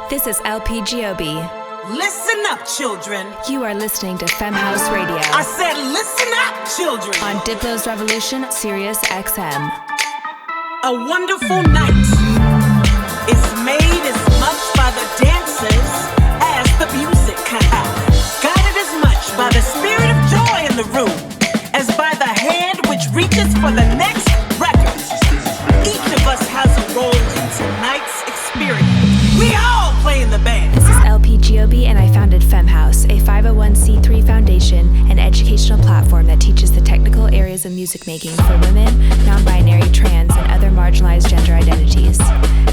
This is LP Giobbi. Listen up, children. You are listening to Femme House Radio. I said listen up, children. On Diplo's Revolution, Sirius XM. A wonderful night is made as much by the dancers as the music. Guided as much by the spirit of joy in the room as by the hand which reaches for the next record. Each of us has a role in tonight's experience. We all play in the band. This is LP Giobbi, and I founded Femme House, a 501c3 foundation and educational platform that teaches the technical areas of music making for women, non-binary, trans, and other marginalized gender identities.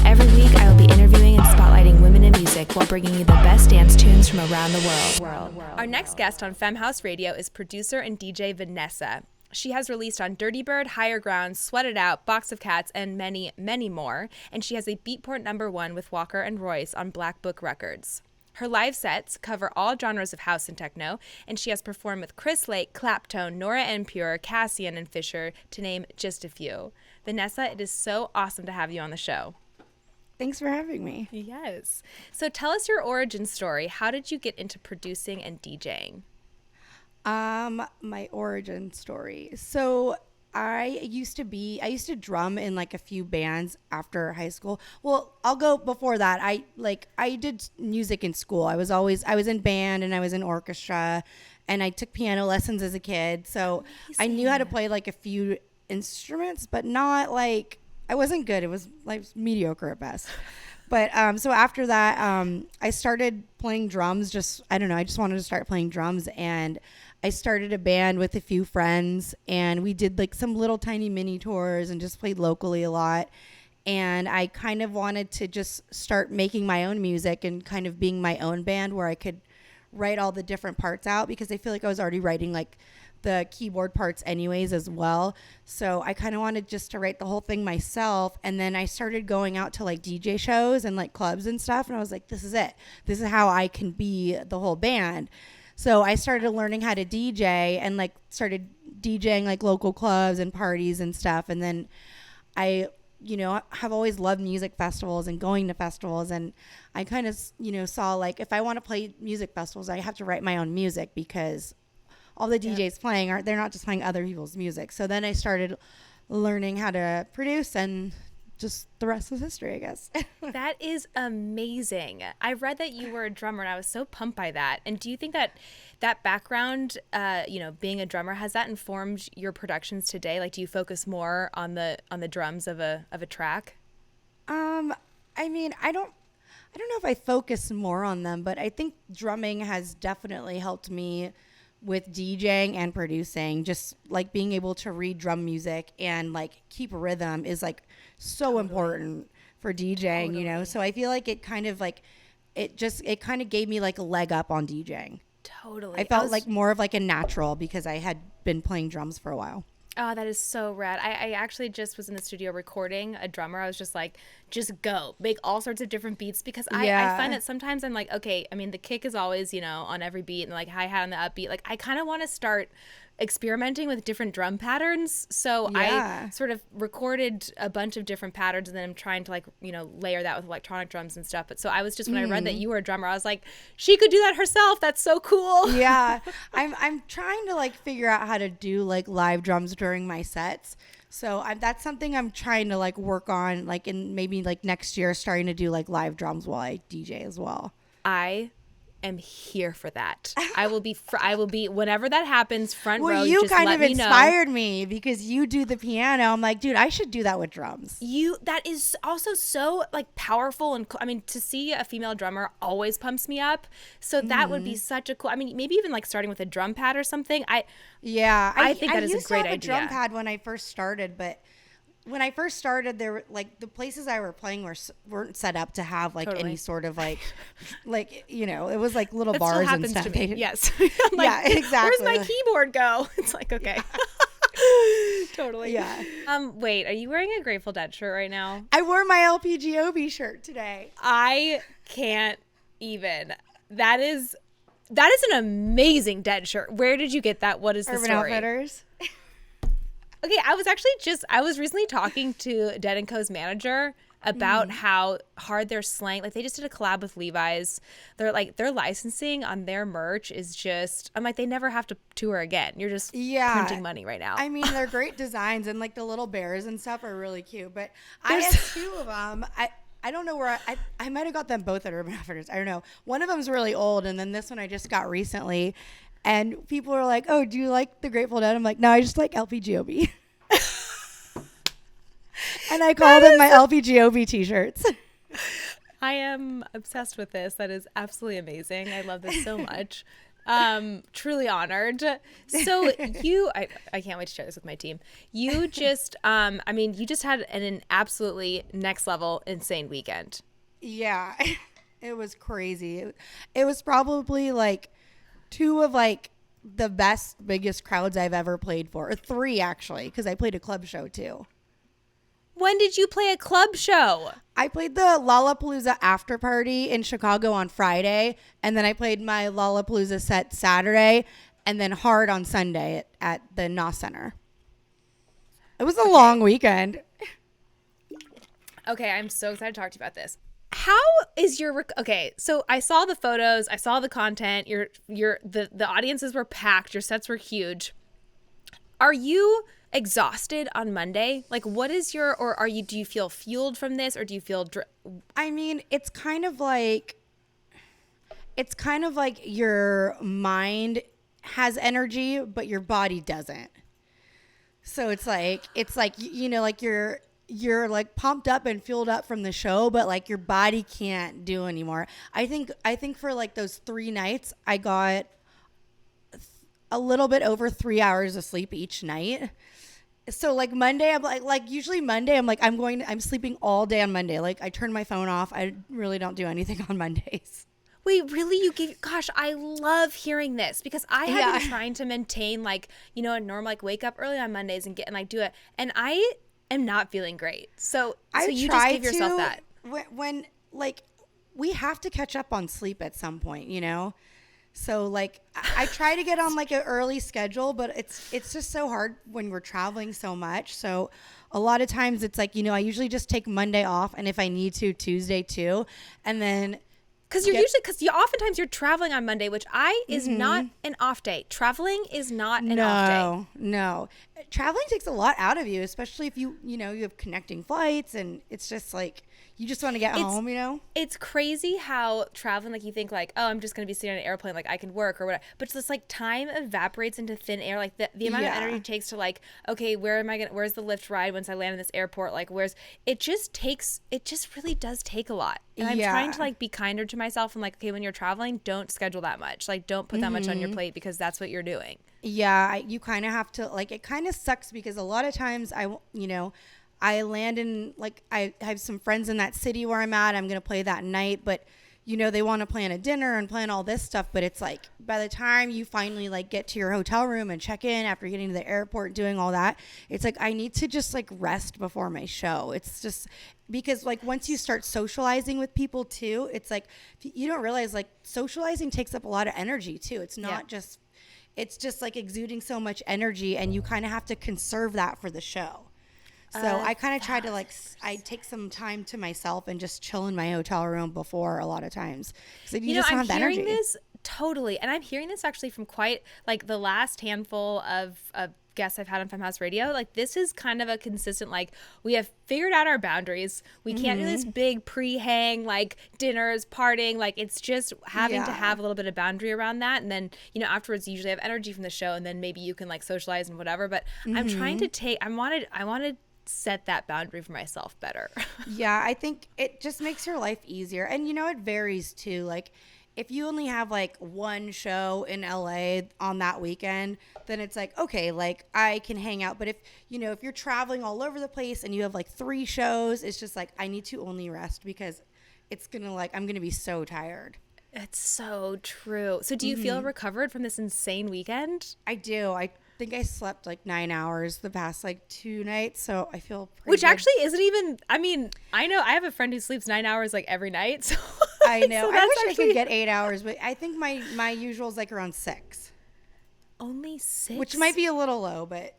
Every week, I will be interviewing and spotlighting women in music while bringing you the best dance tunes from around the world. Our next guest on Femme House Radio is producer and DJ VNSSA. She has released on Dirty Bird, Higher Ground, Sweat It Out, Box of Cats, and many, many more. And she has a Beatport #1 with Walker and Royce on Black Book Records. Her live sets cover all genres of house and techno, and she has performed with Chris Lake, Claptone, Nora En Pure, Cassian, and Fisher, to name just a few. VNSSA, it is so awesome to have you on the show. Thanks for having me. Yes. So tell us your origin story. How did you get into producing and DJing? My origin story. So I used to drum in like a few bands after high school. Well, I'll go before that. I did music in school. I was in band and I was in orchestra, and I took piano lessons as a kid. So I knew how to play like a few instruments, but not like, I wasn't good. It was like mediocre at best. But so after that, I started playing drums. I just wanted to start playing drums, and I started a band with a few friends, and we did like some little tiny mini tours and just played locally a lot. And I kind of wanted to just start making my own music and kind of being my own band where I could write all the different parts out, because I feel like I was already writing like the keyboard parts anyways as well. So I kind of wanted just to write the whole thing myself. And then I started going out to like DJ shows and like clubs and stuff. And I was like, this is it. This is how I can be the whole band. So I started learning how to DJ and like started DJing like local clubs and parties and stuff. And then I, have always loved music festivals and going to festivals. And I kind of, saw like, if I want to play music festivals, I have to write my own music, because all the DJs playing they're not just playing other people's music. So then I started learning how to produce, and just the rest is history, I guess. That is amazing. I read that you were a drummer, and I was so pumped by that. And do you think that background, being a drummer, has that informed your productions today? Like, do you focus more on the drums of a track? I mean, I don't know if I focus more on them, but I think drumming has definitely helped me with DJing and producing. Just like being able to read drum music and like keep rhythm is like so important for DJing, So I feel like it kind of gave me like a leg up on DJing. Totally. I felt like more of like a natural, because I had been playing drums for a while. Oh, that is so rad. I actually just was in the studio recording a drummer. I was just like, just go. Make all sorts of different beats, because I find that sometimes I'm like, okay, I mean, the kick is always, on every beat, and like hi-hat on the upbeat. Like, I kind of want to start experimenting with different drum patterns. So I sort of recorded a bunch of different patterns, and then I'm trying to like, layer that with electronic drums and stuff. But so I was just, when I read that you were a drummer, I was like, she could do that herself. That's so cool. Yeah. I'm trying to like figure out how to do like live drums during my sets. So that's something I'm trying to like work on, like in maybe like next year, starting to do like live drums while I DJ as well. I am here for that. I will be whenever that happens, front row. You just kind let of me inspired know. me, because you do the piano. I'm like, dude, I should do that with drums. That is also so like powerful, and I mean, to see a female drummer always pumps me up. So that would be such a cool. I mean, maybe even like starting with a drum pad or something. I think that is a great idea. I used to have a drum pad when I first started, but when I first started, there were like the places I were playing weren't set up to have like any sort of like it was like little that bars still and stuff. To me. Yes. I'm like, yeah, exactly. Where's my keyboard go? It's like, okay. Totally. Yeah. Wait, are you wearing a Grateful Dead shirt right now? I wore my LP Giobbi shirt today. I can't even. That is an amazing Dead shirt. Where did you get that? What is the Urban story? Outfitters. Okay, I was recently talking to Dead & Co.'s manager, about how hard they're slaying. Like they just did a collab with Levi's. They're like their licensing on their merch is just. I'm like they never have to tour again. You're just printing money right now. I mean, they're great designs and like the little bears and stuff are really cute. But I have two of them. I don't know where I might have got them both at Urban Outfitters. I don't know. One of them's really old, and then this one I just got recently. And people are like, "Oh, do you like the Grateful Dead?" I'm like, "No, I just like LP Giobbi." And I call them my LP Giobbi t-shirts. I am obsessed with this. That is absolutely amazing. I love this so much. Truly honored. So I can't wait to share this with my team. You just, you just had an absolutely next level insane weekend. Yeah, it was crazy. It was probably like two of like the biggest crowds I've ever played for, or three actually, because I played a club show too. When did you play a club show? I played the Lollapalooza after party in Chicago on Friday, and then I played my Lollapalooza set Saturday, and then hard on Sunday at the NOS Center. It was a long weekend. Okay, I'm so excited to talk to you about this. How is your okay? So I saw the photos, I saw the content. The audiences were packed. Your sets were huge. Are you exhausted on Monday? Like, what is do you feel fueled from this, or do you feel I mean, it's kind of like your mind has energy but your body doesn't. So it's like you know, like you're like pumped up and fueled up from the show, but like your body can't do anymore. I think for like those 3 nights I got a little bit over 3 hours of sleep each night. So like Monday, I'm like usually Monday, I'm sleeping all day on Monday. Like I turn my phone off. I really don't do anything on Mondays. Wait, really? Gosh, I love hearing this because I have been trying to maintain like, you know, a normal like wake up early on Mondays and do it. And I am not feeling great. So you just give yourself that. When like we have to catch up on sleep at some point, you know? So like I try to get on like an early schedule, but it's just so hard when we're traveling so much. So a lot of times it's like, you know, I usually just take Monday off, and if I need to, Tuesday too. And then because oftentimes you're traveling on Monday, which is not an off day. Traveling is not an off day. No. Traveling takes a lot out of you, especially if you have connecting flights, and it's just like you just want to get home, you know? It's crazy how traveling, like you think like, oh, I'm just going to be sitting on an airplane, like I can work or whatever. But it's just like time evaporates into thin air. Like the amount of energy it takes to like, okay, where's the Lyft ride once I land in this airport? Like it just really does take a lot. And I'm trying to like be kinder to myself and like, okay, when you're traveling, don't schedule that much. Like don't put that much on your plate because that's what you're doing. Yeah. You kind of have to like, it kind of sucks because a lot of times I land in, like, I have some friends in that city where I'm at. I'm going to play that night, but, you know, they want to plan a dinner and plan all this stuff. But it's like, by the time you finally, like, get to your hotel room and check in after getting to the airport, doing all that, it's like, I need to just, like, rest before my show. It's just because, like, once you start socializing with people, too, it's like, you don't realize, like, socializing takes up a lot of energy, too. It's not just, it's just, like, exuding so much energy, and you kind of have to conserve that for the show. So I kind of try to like, I take some time to myself and just chill in my hotel room before a lot of times. So you just don't have the energy. I'm hearing this totally. And I'm hearing this actually from quite like the last handful of guests I've had on Femme Radio. Like this is kind of a consistent, like we have figured out our boundaries. We can't do this big pre-hang, like dinners, partying. Like it's just having to have a little bit of boundary around that. And then, you know, afterwards you usually have energy from the show and then maybe you can like socialize and whatever. But I'm trying to I wanted set that boundary for myself better. Yeah, I think it just makes your life easier. And, you know, it varies too. Like if you only have like one show in LA on that weekend, then it's like, okay, like I can hang out. But if you're traveling all over the place and you have like 3 shows, it's just like, I need to only rest because I'm going to be so tired. It's so true. So do you feel recovered from this insane weekend? I do. I think I slept like 9 hours the past like 2 nights, so I feel pretty Which good. Actually isn't even, I mean, I know I have a friend who sleeps 9 hours like every night, so I know. So I wish I could get 8 hours, but I think my usual is like around 6. Only 6? Which might be a little low, but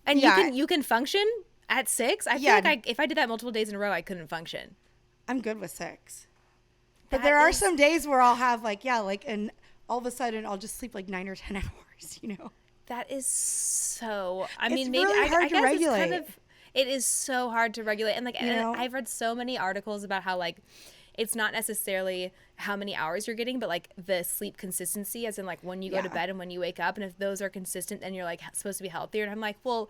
and you can function? At 6? I feel like if I did that multiple days in a row, I couldn't function. I'm good with 6. But there are some days where I'll have and all of a sudden I'll just sleep like 9 or 10 hours, you know? That is so, I It's mean, maybe really hard I to guess regulate. it's kind of, it is so hard to regulate. And like, and I've read so many articles about how like, it's not necessarily how many hours you're getting, but like the sleep consistency, as in like when you go to bed and when you wake up. And if those are consistent, then you're like supposed to be healthier. And I'm like, well,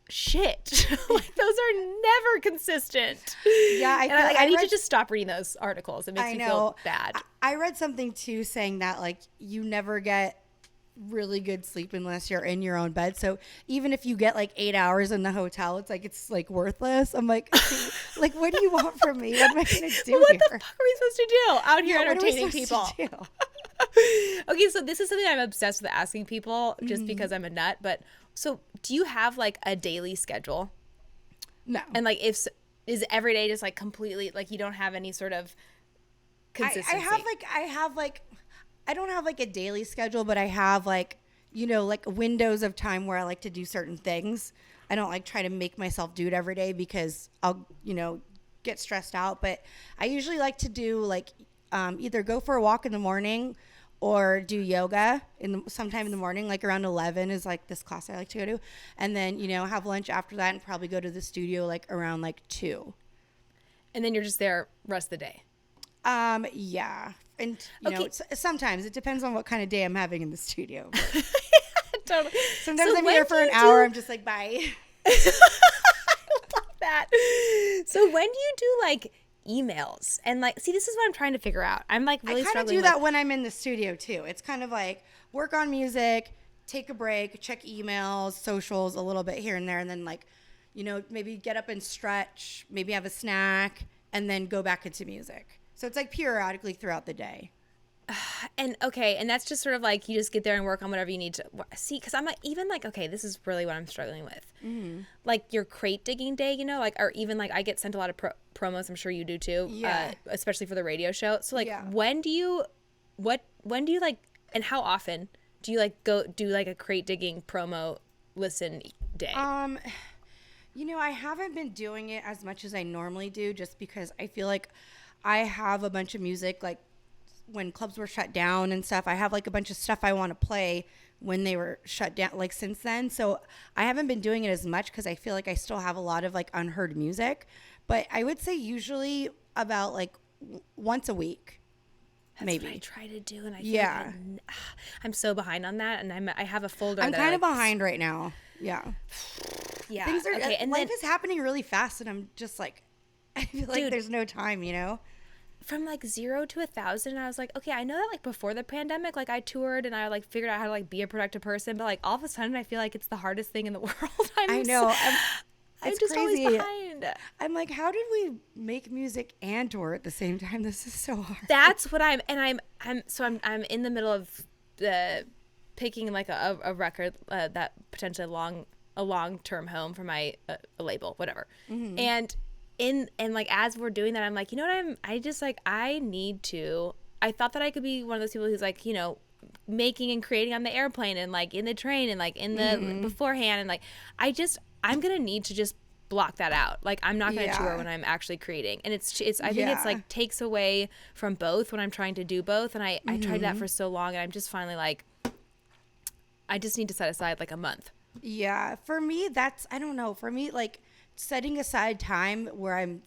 shit. Like those are never consistent. Yeah, I need to just stop reading those articles. It makes me feel bad. I read something too saying that like you never get really good sleep unless you're in your own bed. So even if you get like 8 hours in the hotel, it's like worthless. I'm like, like, what do you want from me? What am I gonna do? What here? the fuck are we supposed to do out here entertaining people? Okay, so this is something I'm obsessed with asking people just because I'm a nut. But so do you have like a daily schedule? No. And like is every day just like completely like you don't have any sort of consistency? I don't have like a daily schedule, but I have like, you know, like windows of time where I like to do certain things. I don't like try to make myself do it every day because I'll, you know, get stressed out. But I usually like to do like either go for a walk in the morning or do yoga sometime in the morning, like around 11 is like this class I like to go to. And then, you know, have lunch after that and probably go to the studio like around like 2. And then you're just there rest of the day. Yeah. And, you know, sometimes it depends on what kind of day I'm having in the studio. Totally. Sometimes I'm here for an hour. I'm just like, bye. I love that. So when do you do like emails? And like, see, this is what I'm trying to figure out. I'm like really struggling. I kind of do that when I'm in the studio too. It's kind of like work on music, take a break, check emails, socials a little bit here and there. And then like, you know, maybe get up and stretch, maybe have a snack, and then go back into music. So it's like periodically throughout the day. And okay, and that's just sort of like you just get there and work on whatever you need to see. Because I'm like, even like, okay, this is really what I'm struggling with. Mm-hmm. Like your crate digging day, you know, like, or even like I get sent a lot of promos. I'm sure you do too. Yeah. Especially for the radio show. So like, when do you like, and how often do you like go do like a crate digging promo listen day? You know, I haven't been doing it as much as I normally do, just because I feel like I have a bunch of music, like when clubs were shut down and stuff. I have like a bunch of stuff I want to play when they were shut down, like since then. So I haven't been doing it as much because I feel like I still have a lot of like unheard music. But I would say usually about like once a week. That's maybe what I try to do, and I feel like I'm so behind on that, and I have a folder. I'm kind of behind right now. Yeah. Things are okay, and life is happening really fast, and I'm just like, I feel like there's no time, you know. From like 0 to 1,000, I was like, okay, I know that like before the pandemic, like I toured and I like figured out how to like be a productive person, but like all of a sudden, I feel like it's the hardest thing in the world. I know. I'm just crazy. always behind. I'm like, how did we make music and tour at the same time? This is so hard. That's what I'm in the middle of picking like a record that potentially a long-term home for my a label, whatever. Mm-hmm. And like as we're doing that, I'm like, you know what, I thought that I could be one of those people who's like, you know, making and creating on the airplane and like in the train and like in the beforehand, and like I'm gonna need to just block that out. Like I'm not gonna tour when I'm actually creating, and it's I think it's like takes away from both when I'm trying to do both, and I tried that for so long, and I'm just finally like, I just need to set aside like a month. Yeah, for me I don't know, for me like setting aside time where I'm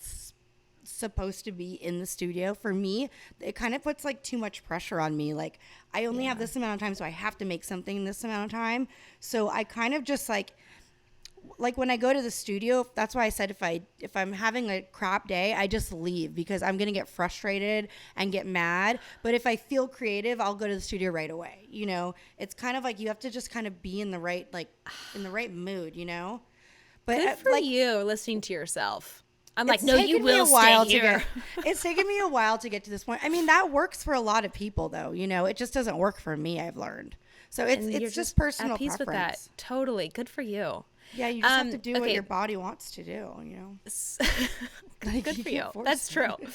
supposed to be in the studio, for me it kind of puts like too much pressure on me. Like I only have this amount of time, so I have to make something in this amount of time. So I kind of just like when I go to the studio, that's why I said if I'm having a crap day, I just leave, because I'm gonna get frustrated and get mad. But if I feel creative, I'll go to the studio right away. You know, it's kind of like you have to just kind of be in the right mood, you know. But good for you listening to yourself. I'm like, no, you will stay here. It's taken me a while to get to this point. I mean, that works for a lot of people, though. You know, it just doesn't work for me, I've learned. So it's just personal at peace preference. With that. Totally. Good for you. Yeah, you just have to do what your body wants to do, you know. Good for you. That's true. Okay,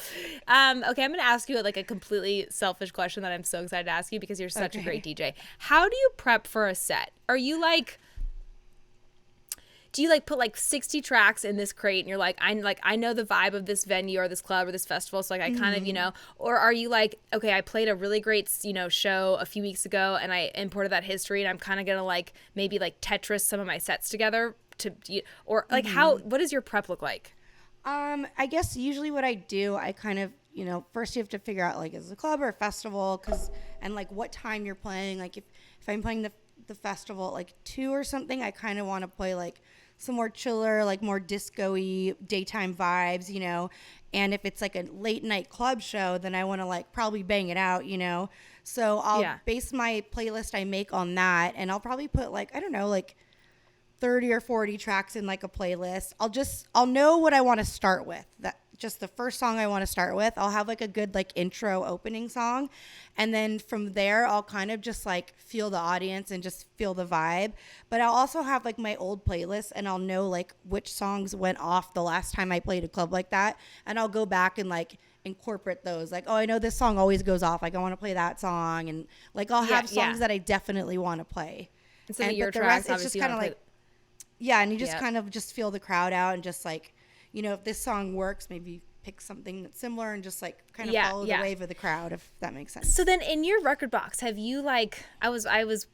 I'm going to ask you like a completely selfish question that I'm so excited to ask you because you're such a great DJ. How do you prep for a set? Are you like, do you like put like 60 tracks in this crate and you're like, I know the vibe of this venue or this club or this festival, so like I kind of, you know, or are you like, okay, I played a really great, you know, show a few weeks ago and I imported that history and I'm kind of gonna like maybe like Tetris some of my sets together to, or like what does your prep look like? I guess usually what I do, I kind of, you know, first you have to figure out like is it a club or a festival, and like what time you're playing. Like if I'm playing the festival at like 2 or something, I kind of want to play like some more chiller, like more disco-y daytime vibes, you know. And if it's like a late night club show, then I want to like probably bang it out, you know. So I'll base my playlist I make on that, and I'll probably put like, I don't know, like 30 or 40 tracks in like a playlist. I'll know what I want to start with. That just the first song I want to start with. I'll have like a good like intro opening song. And then from there, I'll kind of just like feel the audience and just feel the vibe. But I'll also have like my old playlist and I'll know like which songs went off the last time I played a club like that. And I'll go back and like incorporate those. Like, oh, I know this song always goes off. Like I want to play that song. And like I'll have songs that I definitely want to play. And so your tracks, it's just kind of like, and you just kind of just feel the crowd out and just like, you know, if this song works, maybe pick something that's similar and just like kind of follow the wave of the crowd, if that makes sense. So then in your record box, have you like, I was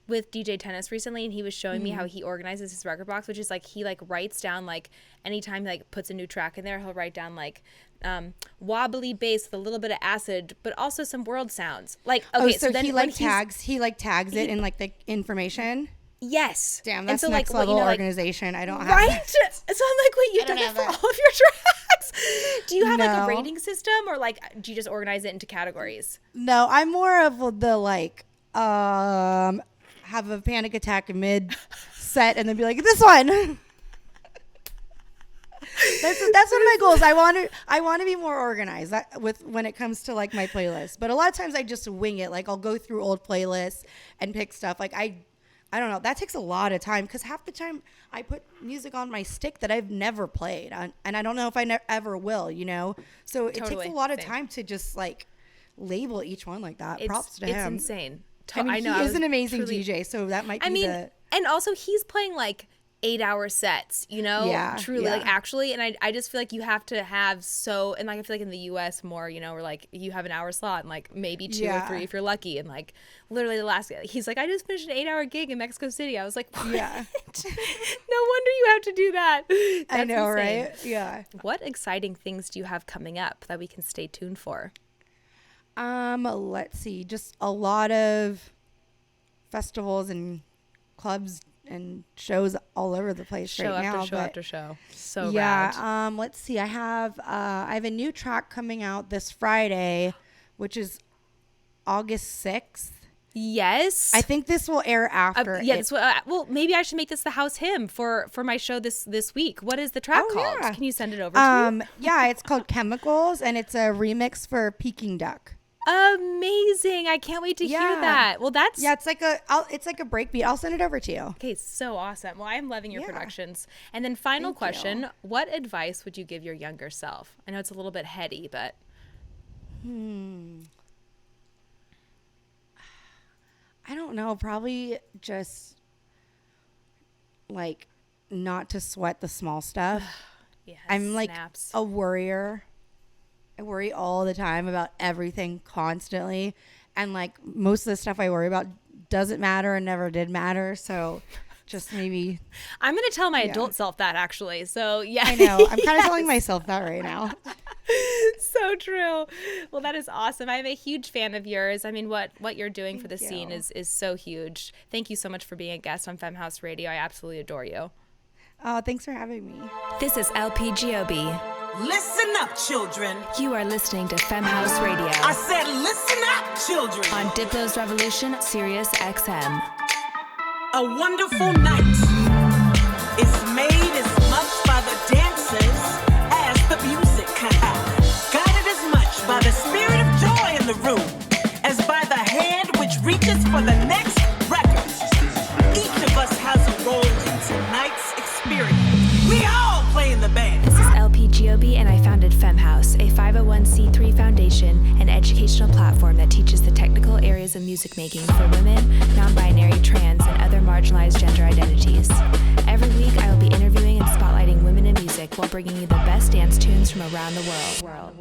with DJ Tennis recently and he was showing me how he organizes his record box, which is like he like writes down like anytime he like puts a new track in there, he'll write down like wobbly bass with a little bit of acid, but also some world sounds. Like, okay, so then he like tags it in like the information. Yes. Damn, that's so, next like, level you know, organization. I don't have right? that. So I'm like, wait, you've done that for all of your tracks? Do you have like a rating system or like do you just organize it into categories? No, I'm more of the like have a panic attack mid set and then be like, this one. That's one of my goals. I want to be more organized when it comes to like my playlist. But a lot of times I just wing it. Like I'll go through old playlists and pick stuff. Like I don't know. That takes a lot of time because half the time I put music on my stick that I've never played and I don't know if I ever will, you know? So it takes a lot of time to just like label each one like that. Props to him. It's insane. I mean, know, he is an amazing DJ, so that might be and also he's playing like 8-hour sets, you know, like actually. And I just feel like you have to have and like, I feel like in the US more, you know, where like you have an hour slot and like maybe 2 or 3 if you're lucky. And like literally he's like, I just finished an 8-hour gig in Mexico City. I was like, what? Yeah. No wonder you have to do that. That's I know, insane. right? Yeah. What exciting things do you have coming up that we can stay tuned for? Let's see, just a lot of festivals and clubs and shows all over the place show right now. Show after show. So rad. Let's see. I have a new track coming out this Friday, which is August 6th. Yes. I think this will air after. Well, maybe I should make this the house hymn for my show this week. What is the track called? Yeah. Can you send it over to me? Yeah, it's called Chemicals, and it's a remix for Peking Duck. Amazing. I can't wait to hear that. Well, that's it's like a breakbeat. I'll send it over to you. Okay, so awesome. Well, I'm loving your productions. And then final question, what advice would you give your younger self? I know it's a little bit heady, but I don't know, probably just like not to sweat the small stuff. I'm like a worrier. I worry all the time about everything constantly. And like most of the stuff I worry about doesn't matter and never did matter. So just maybe. I'm going to tell my adult self that actually. So yeah. I know. I'm kind of telling myself that right now. So true. Well, that is awesome. I'm a huge fan of yours. I mean, what you're doing for the scene is so huge. Thank you so much for being a guest on Femme House Radio. I absolutely adore you. Oh, thanks for having me. This is LP Giobbi. Listen up, children. You are listening to Femme House Radio. I said listen up, children. On Diplo's Revolution, Sirius XM. A wonderful night is made as much by the dancers as the music. Guided as much by the spirit of joy in the room as by the hand which reaches for the next record. Each of us has a role in tonight's experience. We all play in the band. This is LP Giobbi, and I founded Femme House, a 501c3 foundation and educational platform that teaches the technical areas of music making for women, non-binary, trans, and other marginalized gender identities. Every week, I will be interviewing while bringing you the best dance tunes from around the world.